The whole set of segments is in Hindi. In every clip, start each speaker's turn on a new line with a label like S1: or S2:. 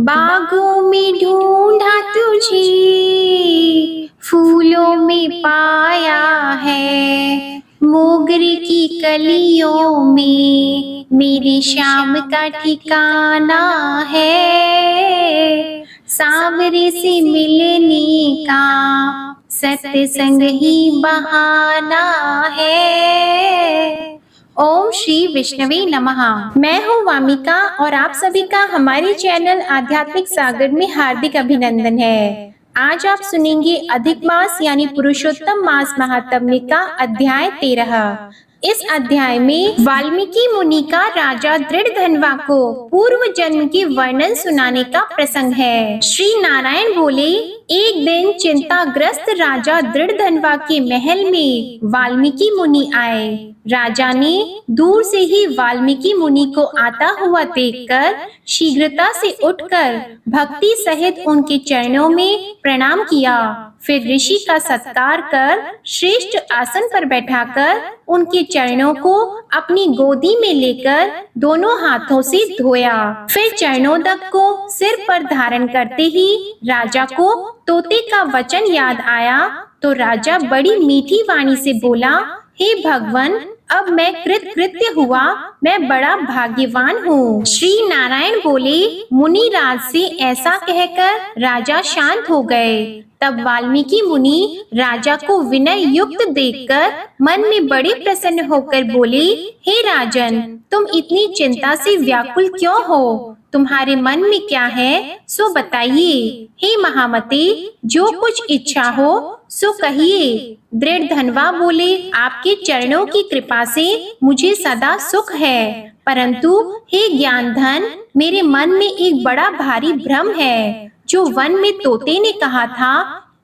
S1: बागों में ढूंढा तुझे, फूलों में पाया है, मोगरे की कलियों में मेरे श्याम का ठिकाना है। सांवरे से मिलने का सत्संग ही बहाना है। ओम श्री विष्णवे नमः। मैं हूँ वामिका और आप सभी का हमारे चैनल आध्यात्मिक सागर में हार्दिक अभिनंदन है। आज आप सुनेंगे अधिक मास यानी पुरुषोत्तम मास महात्म्य का अध्याय 13। इस अध्याय में वाल्मीकि मुनि का राजा दृढ़धनवा को पूर्व जन्म के वर्णन सुनाने का प्रसंग है। श्री नारायण बोले, एक दिन चिंताग्रस्त राजा दृढ़धनवा के महल में वाल्मीकि मुनि आए। राजा ने दूर से ही वाल्मीकि मुनि को आता हुआ देखकर शीघ्रता से उठकर भक्ति सहित उनके चरणों में प्रणाम किया। फिर ऋषि का सत्कार कर श्रेष्ठ आसन पर बैठाकर उनके चरणों को अपनी गोदी में लेकर दोनों हाथों से धोया। फिर चरणोदक को सिर पर धारण करते ही राजा को तोते का वचन याद आया तो राजा बड़ी मीठी वाणी से बोला, हे भगवान, अब मैं कृतकृत्य हुआ, मैं बड़ा भाग्यवान हूँ। श्री नारायण बोले, मुनिराज से ऐसा कहकर राजा शांत हो गए। तब वाल्मीकि मुनि राजा को विनय युक्त देखकर मन में बड़े प्रसन्न होकर बोले, हे राजन, तुम इतनी चिंता से व्याकुल क्यों हो? तुम्हारे मन में क्या है सो बताइए। हे महामते, जो कुछ इच्छा हो सो कहिए। दृढ़धनवा बोले, आपके चरणों की कृपा से मुझे सदा सुख है, परंतु हे ज्ञानधन, मेरे मन में एक बड़ा भारी भ्रम है। जो वन में तोते ने कहा था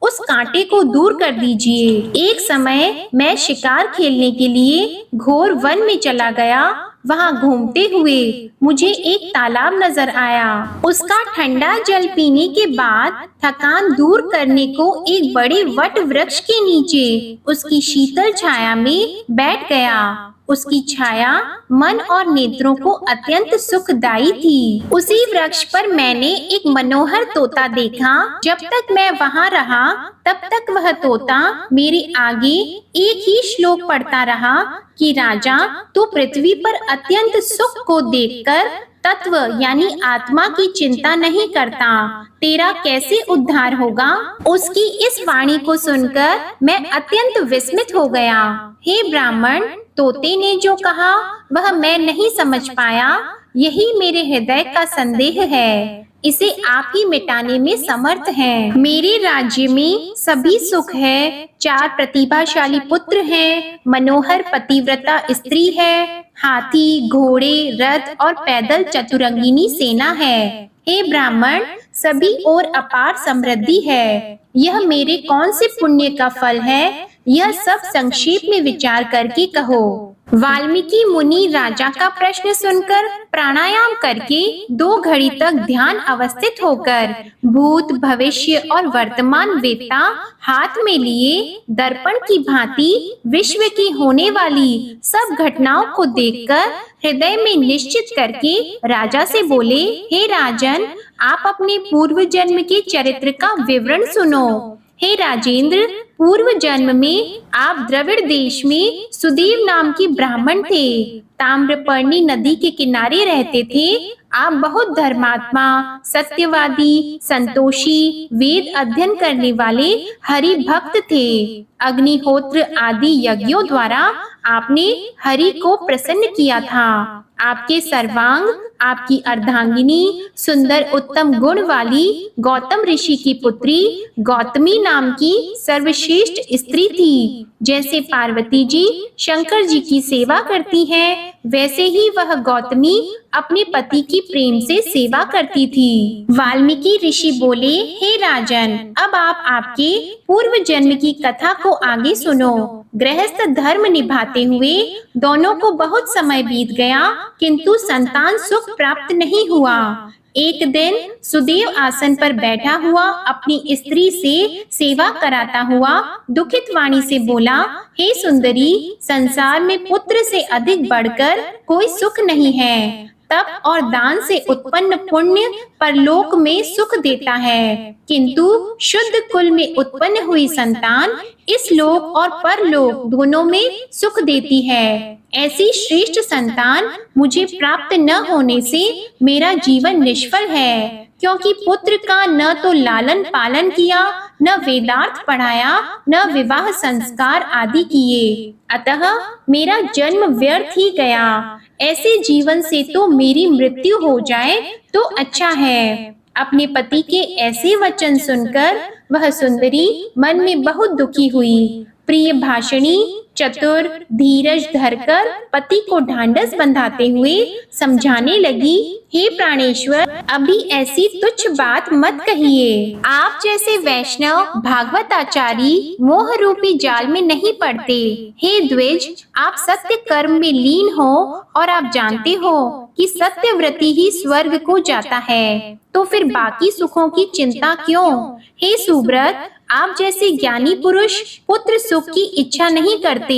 S1: उस कांटे को दूर कर दीजिए। एक समय मैं शिकार खेलने के लिए घोर वन में चला गया। वहाँ घूमते हुए मुझे एक तालाब नजर आया। उसका ठंडा जल पीने के बाद थकान दूर करने को एक बड़े वट वृक्ष के नीचे उसकी शीतल छाया में बैठ गया। उसकी छाया मन और नेत्रों को अत्यंत सुखदायी थी। उसी वृक्ष पर मैंने एक मनोहर तोता देखा। जब तक मैं वहाँ रहा तब तक वह तोता मेरे आगे एक ही श्लोक पढ़ता रहा कि राजा, तू पृथ्वी पर अत्यंत सुख को देखकर तत्व यानी आत्मा की चिंता नहीं करता, तेरा कैसे उद्धार होगा? उसकी इस वाणी को सुनकर मैं अत्यंत विस्मित हो गया। हे ब्राह्मण, तोते ने जो कहा वह मैं नहीं समझ पाया। यही मेरे हृदय का संदेह है। इसे आप ही मिटाने में समर्थ हैं। मेरे राज्य में सभी सुख है, 4 प्रतिभाशाली पुत्र हैं, मनोहर पतिव्रता स्त्री है, हाथी, घोड़े, रथ और पैदल चतुरंगिनी सेना है। हे ब्राह्मण, सभी ओर अपार समृद्धि है। यह मेरे कौन से पुण्य का फल है? यह सब संक्षेप में विचार करके कहो। वाल्मीकि मुनि राजा का प्रश्न सुनकर प्राणायाम करके 2 घड़ी तक ध्यान अवस्थित होकर भूत, भविष्य और वर्तमान वेत्ता हाथ में लिए दर्पण की भांति विश्व की होने वाली सब घटनाओं को देखकर हृदय में निश्चित करके राजा से बोले, हे राजन, आप अपने पूर्व जन्म के चरित्र का विवरण सुनो। हे राजेंद्र, पूर्व जन्म में आप द्रविड़ देश में सुदेव नाम के ब्राह्मण थे। ताम्रपर्णी नदी के किनारे रहते थे। आप बहुत धर्मात्मा, सत्यवादी, संतोषी, वेद अध्ययन करने वाले हरि भक्त थे। अग्निहोत्र आदि यज्ञों द्वारा आपने हरि को प्रसन्न किया था। आपके सर्वांग, आपकी अर्धांगिनी सुंदर उत्तम गुण वाली गौतम ऋषि की पुत्री गौतमी नाम की सर्वश्रेष्ठ स्त्री थी। जैसे पार्वती जी शंकर जी की सेवा करती हैं, वैसे ही वह गौतमी अपने पति की प्रेम से सेवा करती थी। वाल्मीकि ऋषि बोले, हे राजन, अब आप आपके पूर्व जन्म की कथा को आगे सुनो। गृहस्थ धर्म निभाते हुए दोनों को बहुत समय बीत गया, किंतु संतान सुख प्राप्त नहीं हुआ। एक दिन सुदेव आसन पर बैठा हुआ अपनी स्त्री से सेवा कराता हुआ दुखित वाणी से बोला, हे सुंदरी, संसार में पुत्र से अधिक बढ़कर कोई सुख नहीं है। तप और दान से उत्पन्न पुण्य परलोक में सुख देता है, किंतु शुद्ध कुल में उत्पन्न हुई संतान इस लोक और परलोक दोनों में सुख देती है। ऐसी श्रेष्ठ संतान मुझे प्राप्त न होने से मेरा जीवन निष्फल है, क्योंकि पुत्र का न तो लालन पालन किया, न वेदार्थ पढ़ाया, न विवाह संस्कार आदि किए, अतः मेरा जन्म व्यर्थ ही गया। ऐसे जीवन से तो मेरी मृत्यु हो जाए तो अच्छा है। अपने पति के ऐसे वचन सुनकर वह सुंदरी मन में बहुत दुखी हुई। प्रिय भाषणी चतुर धीरज धरकर पति को ढांढस बंधाते हुए समझाने लगी, हे प्राणेश्वर, अभी ऐसी तुच्छ बात मत कहिए। आप जैसे वैष्णव भागवत आचार्य मोह रूपी जाल में नहीं पड़ते। हे द्विज, आप सत्य कर्म में लीन हो और आप जानते हो कि सत्यव्रती ही स्वर्ग को जाता है, तो फिर बाकी सुखों की चिंता क्यों? हे सुब्रत, आप जैसे ज्ञानी पुरुष पुत्र सुख की इच्छा नहीं करते।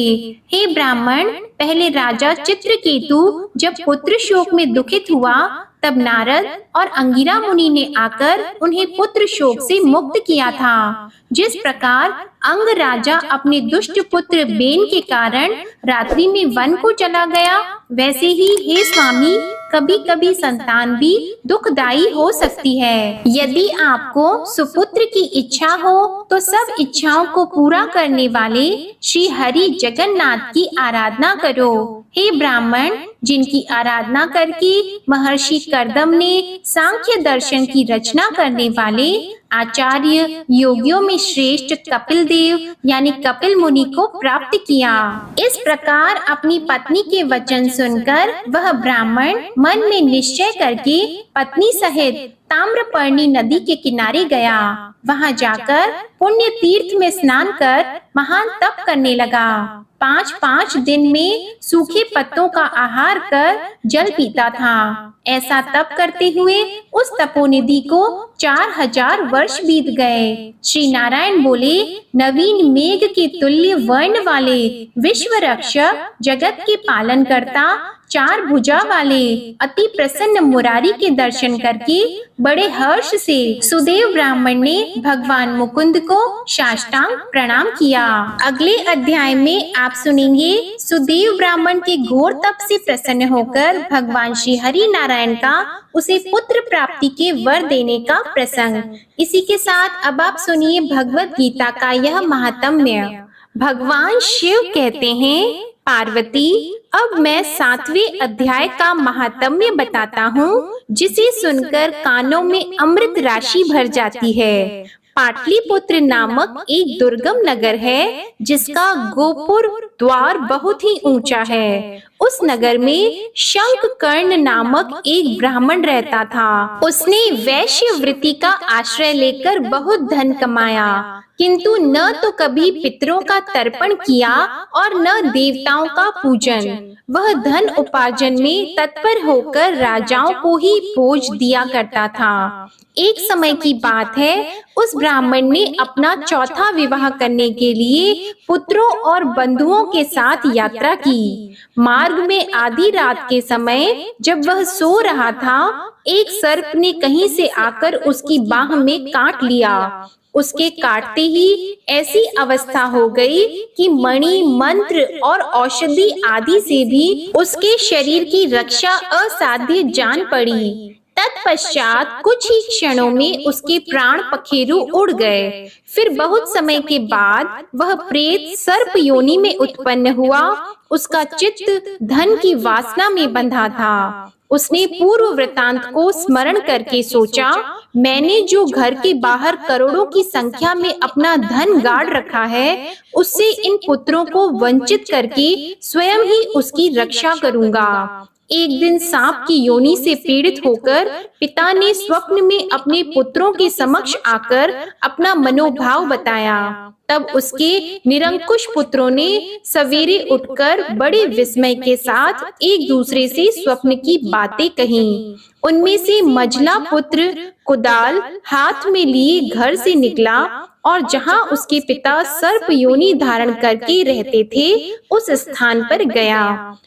S1: हे ब्राह्मण, पहले राजा चित्रकेतु जब पुत्र शोक में दुखित हुआ, तब नारद और अंगिरा मुनि ने आकर उन्हें पुत्र शोक से मुक्त किया था। जिस प्रकार अंग राजा अपने दुष्ट पुत्र बेन के कारण रात्रि में वन को चला गया, वैसे ही हे स्वामी, कभी कभी संतान भी दुखदायी हो सकती है। यदि आपको सुपुत्र की इच्छा हो तो सब इच्छाओं को पूरा करने वाले श्री हरि जगन्नाथ की आराधना करो। हे ब्राह्मण, जिनकी आराधना करके महर्षि कर्दम ने सांख्य दर्शन की रचना करने वाले आचार्य योगियों में श्रेष्ठ कपिल देव यानी कपिल मुनि को प्राप्त किया। इस प्रकार अपनी पत्नी के वचन सुनकर वह ब्राह्मण मन में निश्चय करके पत्नी सहित ताम्रपर्णी नदी के किनारे गया। वहां जाकर पुण्य तीर्थ में स्नान कर महान तप करने लगा। 5-5 दिन में सूखे पत्तों का आहार कर जल पीता था। ऐसा तप करते हुए उस तपोनिधि को 4000 वर्ष बीत गए। श्री नारायण बोले, नवीन मेघ के तुल्य वर्ण वाले विश्व रक्षक, जगत के पालन करता, 4 भुजा वाले अति प्रसन्न मुरारी के दर्शन करके बड़े हर्ष से सुदेव ब्राह्मण ने भगवान मुकुंद को साष्टांग प्रणाम किया। अगले अध्याय में आप सुनेंगे सुदेव ब्राह्मण के घोर तप से प्रसन्न होकर भगवान श्री हरि नारायण का उसे पुत्र प्राप्ति के वर देने का प्रसंग। इसी के साथ अब आप सुनिए भगवत गीता का यह महात्म्य। भगवान शिव कहते हैं, पार्वती, अब मैं 7वें अध्याय का महात्म्य बताता हूँ, जिसे सुनकर कानों में अमृत राशि भर जाती है। पाटलिपुत्र नामक एक दुर्गम नगर है, जिसका गोपुर द्वार बहुत ही ऊंचा है। उस नगर में शंखकर्ण नामक एक ब्राह्मण रहता था। उसने वैश्य वृत्ति का आश्रय लेकर बहुत धन कमाया, किंतु न तो कभी पितरों का तर्पण किया और न देवताओं का पूजन। वह धन उपार्जन में तत्पर होकर राजाओं को ही भोज दिया करता था। एक समय की बात है, उस ब्राह्मण ने अपना चौथा विवाह करने के लिए पुत्रों और बंधुओं के साथ यात्रा की। मार्ग में आधी रात के समय जब वह सो रहा था, एक सर्प ने कहीं से आकर उसकी बाह में काट लिया। उसके काटते ही ऐसी अवस्था हो गई कि मणि, मंत्र और औषधि आदि से भी उसके शरीर की रक्षा असाध्य जान पड़ी। तत्पश्चात कुछ ही क्षणों में उसके प्राण पखेरु उड़ गए। फिर बहुत समय के बाद वह प्रेत सर्प योनि में उत्पन्न हुआ। उसका चित्त धन की वासना में बंधा था। उसने पूर्व वृतांत को स्मरण करके सोचा, मैंने जो घर के बाहर करोड़ों की संख्या में अपना धन गाड़ रखा है, उससे इन पुत्रों को वंचित करके स्वयं ही उसकी रक्षा करूंगा। एक दिन सांप की योनि से पीड़ित होकर पिता ने स्वप्न में अपने पुत्रों के समक्ष आकर अपना मनोभाव बताया। तब उसके निरंकुश पुत्रों ने सवेरे उठकर बड़े विस्मय के साथ एक दूसरे से स्वप्न की बातें कहीं। उनमें से मजला पुत्र कुदाल हाथ में लिए घर से निकला और जहां उसके पिता सर्प योनि धारण करके रहते थे उस स्थान पर गया।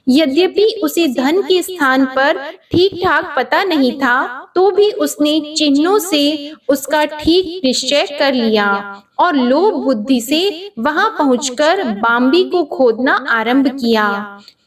S1: यद्यपि उसे धन के स्थान पर ठीक ठाक पता नहीं था, तो भी उसने चिन्हों से उसका ठीक निश्चय कर लिया और लोभ बुद्धि से वहां पहुंचकर बाम्बी को खोदना आरंभ किया।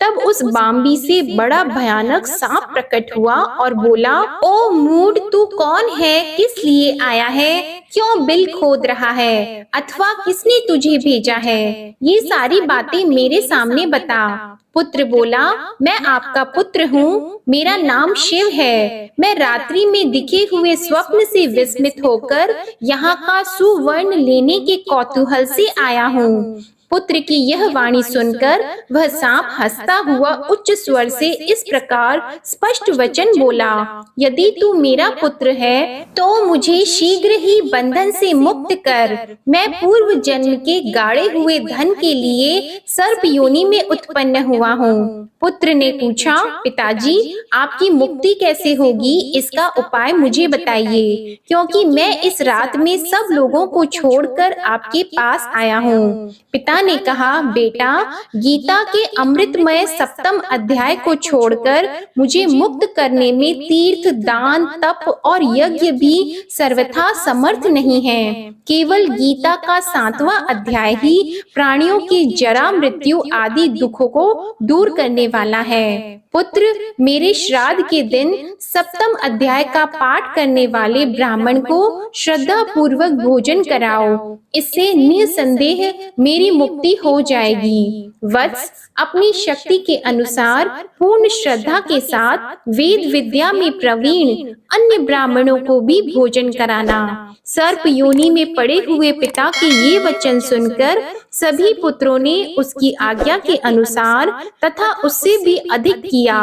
S1: तब उस बाम्बी से बड़ा भयानक सांप प्रकट हुआ और बोला, ओ मूढ़, तू कौन है? किस लिए आया है? क्यों बिल खोद रहा है? अथवा किसने तुझे भेजा है? ये सारी बातें मेरे सामने बता। पुत्र बोला, मैं आपका पुत्र हूँ, मेरा नाम शिव है। मैं रात्रि में दिखे हुए स्वप्न से विस्मित होकर यहाँ का सुवर्ण लेने के कौतूहल से आया हूँ। पुत्र की यह वाणी सुनकर वह सांप हंसता हुआ उच्च स्वर से इस प्रकार स्पष्ट वचन बोला, यदि तू मेरा पुत्र है तो मुझे शीघ्र ही बंधन से मुक्त कर। मैं पूर्व जन्म के गाड़े हुए धन के लिए सर्प योनि में उत्पन्न हुआ हूँ। पुत्र ने पूछा, पिताजी, आपकी मुक्ति कैसे होगी? इसका उपाय मुझे बताइए, क्योंकि मैं इस रात में सब लोगों को छोड़कर आपके पास आया हूँ। पिता ने कहा, बेटा, गीता के अमृतमय 7वें अध्याय को छोड़कर मुझे मुक्त करने में तीर्थ, दान, तप और यज्ञ भी सर्वथा समर्थ नहीं है। केवल गीता का 7वां अध्याय ही प्राणियों के जरा, मृत्यु आदि दुखों को दूर करने वाला है। पुत्र, मेरे श्राद्ध के दिन 7वें अध्याय का पाठ करने वाले ब्राह्मण को श्रद्धा पूर्वक भोजन कराओ। इससे निसंदेह मेरी मुक्ति हो जाएगी। वत्स, अपनी शक्ति के अनुसार पूर्ण श्रद्धा के साथ वेद विद्या में प्रवीण अन्य ब्राह्मणों को भी भोजन कराना। सर्प योनि में पड़े हुए पिता के ये वचन सुनकर सभी पुत्रों ने उसकी आज्ञा के अनुसार तथा उससे भी अधिक किया।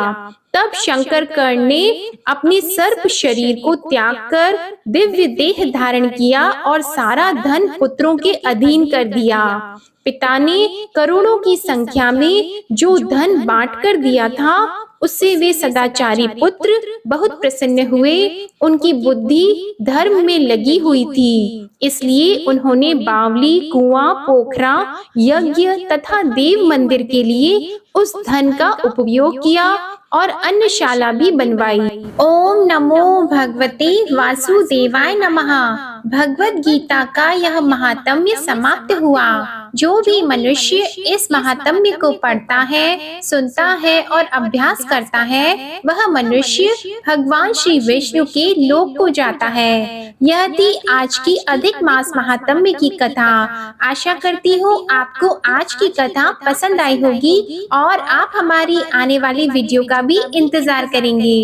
S1: तब शंकर कर्ण ने अपने सर्प शरीर को त्याग कर दिव्य देह धारण किया और सारा धन पुत्रों के अधीन कर दिया। पिता ने करोड़ों की संख्या में जो धन बांट कर दिया था, उससे वे सदाचारी पुत्र बहुत प्रसन्न हुए। उनकी बुद्धि धर्म में लगी हुई थी, इसलिए उन्होंने बावली, कुआं, पोखरा, यज्ञ तथा देव मंदिर के लिए उस धन का उपयोग किया और अन्नशाला भी बनवाई। ओम नमो भगवते वासुदेवाय नमः। भगवत गीता का यह महात्म्य समाप्त हुआ। जो भी मनुष्य इस महात्म्य को पढ़ता है, सुनता है और अभ्यास करता है, वह मनुष्य भगवान श्री विष्णु के लोक को जाता है। यह थी आज की अधिक मास महात्म्य की कथा। आशा करती हूँ आपको आज की कथा पसंद आई होगी और आप हमारी आने वाली वीडियो का भी इंतजार करेंगे।